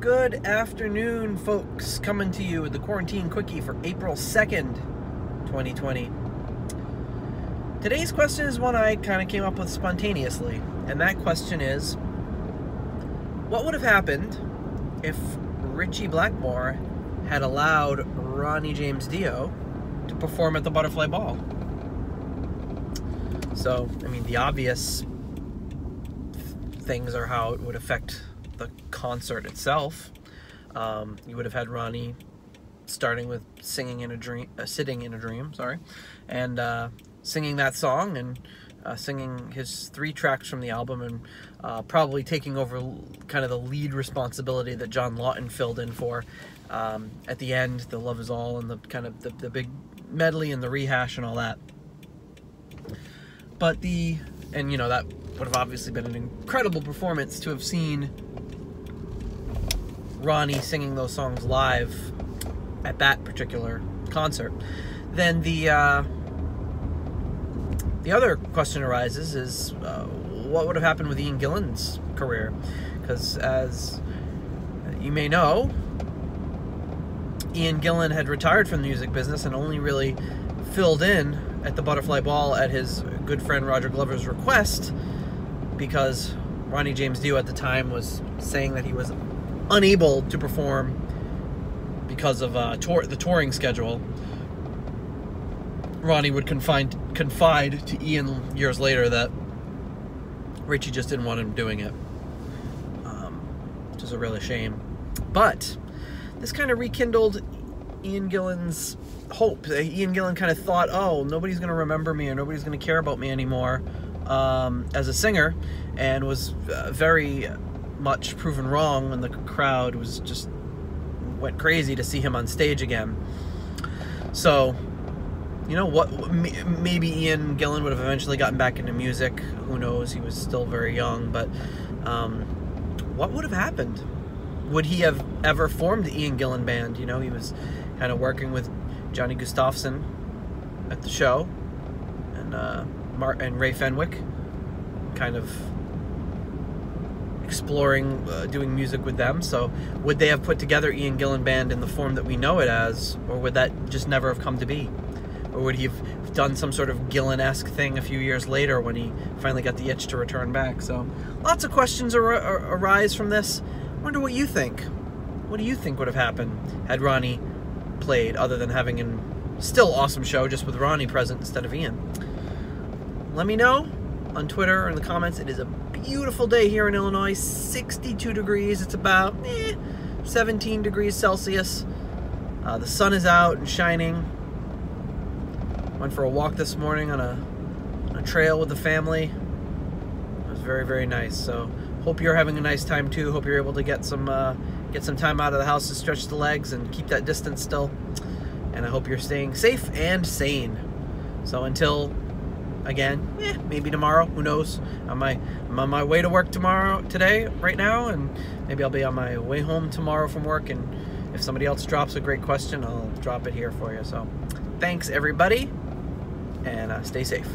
Good afternoon, folks. Coming to you with the Quarantine Quickie for April 2nd, 2020. Today's question is one I kind of came up with spontaneously, and that question is, what would have happened if Ritchie Blackmore had allowed Ronnie James Dio to perform at the Butterfly Ball? So, I mean, the obvious things are how it would affect the concert itself. You would have had Ronnie starting with sitting in a dream, and singing that song and singing his 3 tracks from the album, and probably taking over kind of the lead responsibility that John Lawton filled in for at the end, the Love Is All and the kind of the big medley and the rehash and all that. But that would have obviously been an incredible performance to have seen Ronnie singing those songs live at that particular concert. Then the other question arises is what would have happened with Ian Gillan's career? Because as you may know, Ian Gillan had retired from the music business and only really filled in at the Butterfly Ball at his good friend Roger Glover's request, because Ronnie James Dio at the time was saying that he was unable to perform because of the touring schedule. Ronnie would confide to Ian years later that Ritchie just didn't want him doing it, which is a really shame. But this kind of rekindled Ian Gillan's hope. Ian Gillan kind of thought, oh, nobody's going to remember me or nobody's going to care about me anymore as a singer, and was very much proven wrong when the crowd went crazy to see him on stage again. So, you know what? Maybe Ian Gillan would have eventually gotten back into music. Who knows? He was still very young. But what would have happened? Would he have ever formed the Ian Gillan Band? You know, he was kind of working with Johnny Gustafson at the show, and Ray Fenwick, kind of exploring doing music with them. So would they have put together Ian Gillan Band in the form that we know it as, or would that just never have come to be? Or would he have done some sort of Gillan-esque thing a few years later when he finally got the itch to return back? So lots of questions arise from this. I wonder what you think. What do you think would have happened had Ronnie played, other than having a still awesome show just with Ronnie present instead of Ian? Let me know on Twitter or in the comments. It is a beautiful day here in Illinois, 62 degrees. It's about 17 degrees Celsius. The sun is out and shining. Went for a walk this morning on a trail with the family. It was very, very nice. So hope you're having a nice time too. Hope you're able to get some time out of the house to stretch the legs and keep that distance still. And I hope you're staying safe and sane. So until again, maybe tomorrow, who knows? I'm on my way to work today, right now, and maybe I'll be on my way home tomorrow from work, and if somebody else drops a great question, I'll drop it here for you. So thanks everybody, and stay safe.